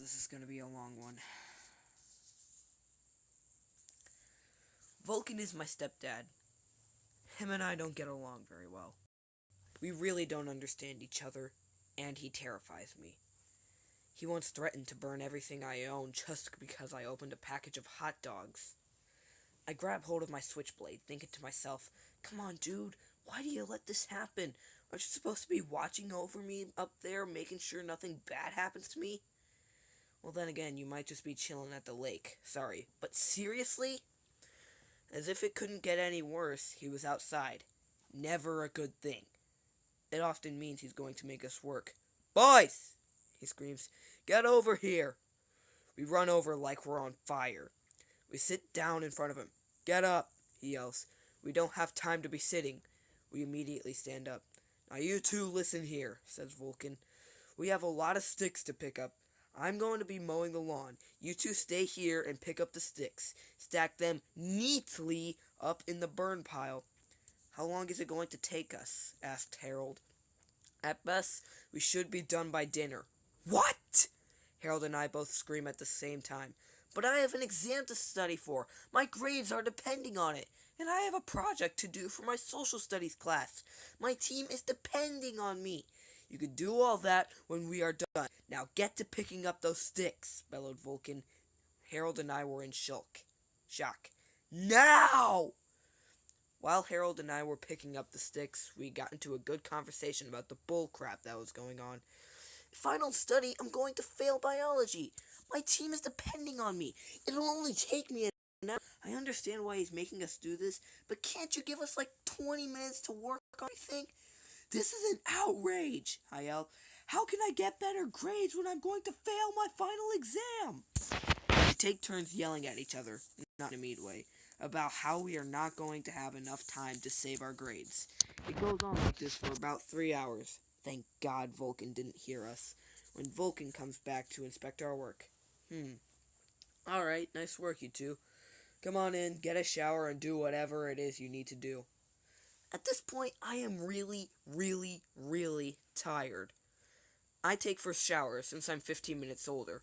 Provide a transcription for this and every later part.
this is going to be a long one. Vulcan is my stepdad. Him and I don't get along very well. We really don't understand each other, and he terrifies me. He once threatened to burn everything I own just because I opened a package of hot dogs. I grab hold of my switchblade, thinking to myself, come on, dude, why do you let this happen? Aren't you supposed to be watching over me up there, making sure nothing bad happens to me? Well, then again, you might just be chilling at the lake. Sorry. But seriously? As if it couldn't get any worse, he was outside. Never a good thing. It often means he's going to make us work. Boys! He screams. Get over here! We run over like we're on fire. We sit down in front of him. Get up! He yells. We don't have time to be sitting. We immediately stand up. Now you two listen here, says Vulcan. We have a lot of sticks to pick up. I'm going to be mowing the lawn. You two stay here and pick up the sticks. Stack them neatly up in the burn pile. How long is it going to take us? Asked Harold. At best, we should be done by dinner. What? Harold and I both scream at the same time. But I have an exam to study for. My grades are depending on it. And I have a project to do for my social studies class. My team is depending on me. You can do all that when we are done. Now get to picking up those sticks, bellowed Vulcan. Harold and I were in shock. Now! While Harold and I were picking up the sticks, we got into a good conversation about the bull crap that was going on. If I don't study, I'm going to fail biology. My team is depending on me. It'll only take me an hour. I understand why he's making us do this, but can't you give us like 20 minutes to work on everything? This is an outrage, I yelled. How can I get better grades when I'm going to fail my final exam? We take turns yelling at each other, not in a mean way, about how we are not going to have enough time to save our grades. It goes on like this for about 3 hours. Thank God Vulcan didn't hear us. When Vulcan comes back to inspect our work. Alright, nice work, you two. Come on in, get a shower, and do whatever it is you need to do. At this point, I am really, really, really tired. I take first shower since I'm 15 minutes older.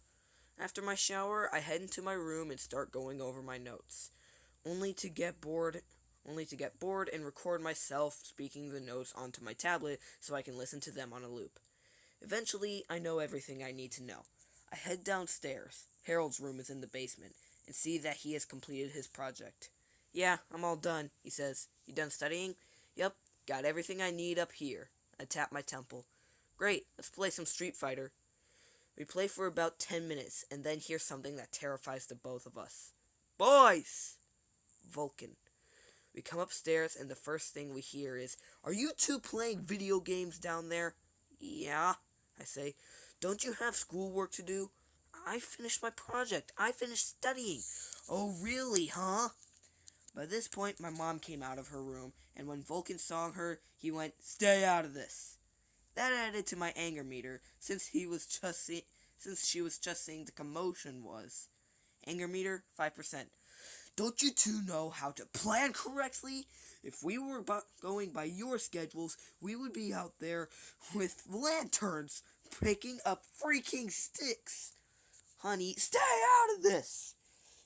After my shower, I head into my room and start going over my notes, only to get bored and record myself speaking the notes onto my tablet so I can listen to them on a loop. Eventually, I know everything I need to know. I head downstairs. Harold's room is in the basement, and see that he has completed his project. Yeah, I'm all done, he says. You done studying? Yep, got everything I need up here. I tap my temple. Great, let's play some Street Fighter. We play for about 10 minutes, and then hear something that terrifies the both of us. Boys! Vulcan. We come upstairs, and the first thing we hear is, Are you two playing video games down there? Yeah, I say. Don't you have schoolwork to do? I finished my project. I finished studying. Oh, really, huh? By this point, my mom came out of her room, and when Vulcan saw her, he went, Stay out of this. That added to my anger meter, since she was just saying the commotion was. Anger meter, 5%. Don't you two know how to plan correctly? If we were going by your schedules, we would be out there with lanterns, picking up freaking sticks. Honey, stay out of this!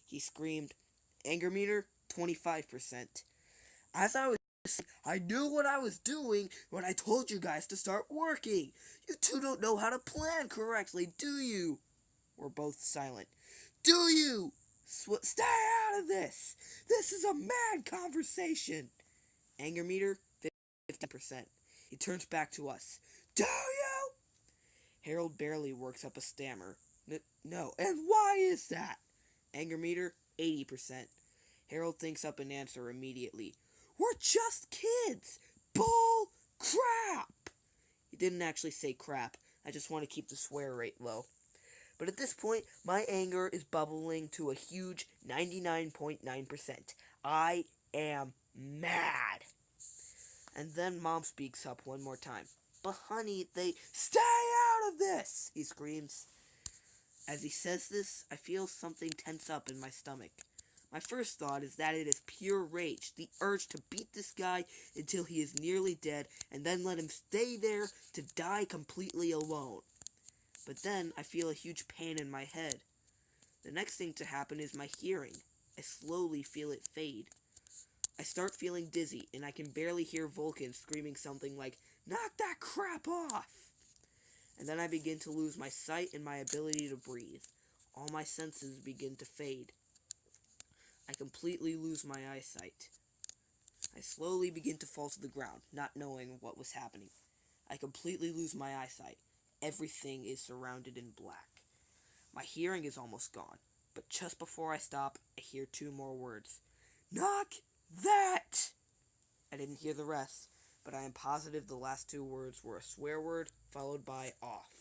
He screamed. Anger meter, 25%. As I knew what I was doing when I told you guys to start working. You two don't know how to plan correctly, do you? We're both silent. Do you? Stay out of this! This is a mad conversation! Anger meter, 50%. He turns back to us. Do you? Harold barely works up a stammer. No, and why is that? Anger meter, 80%. Harold thinks up an answer immediately. We're just kids! Bull crap! He didn't actually say crap. I just want to keep the swear rate low. But at this point, my anger is bubbling to a huge 99.9%. I am mad. And then Mom speaks up one more time. But honey, Stay out of this! He screams. As he says this, I feel something tense up in my stomach. My first thought is that it is pure rage, the urge to beat this guy until he is nearly dead, and then let him stay there to die completely alone. But then I feel a huge pain in my head. The next thing to happen is my hearing. I slowly feel it fade. I start feeling dizzy, and I can barely hear Vulcan screaming something like, "Knock that crap off!" And then I begin to lose my sight and my ability to breathe. All my senses begin to fade. I completely lose my eyesight. I slowly begin to fall to the ground, not knowing what was happening. I completely lose my eyesight. Everything is surrounded in black. My hearing is almost gone, but just before I stop, I hear two more words. "Knock that!" I didn't hear the rest, but I am positive the last two words were a swear word followed by off.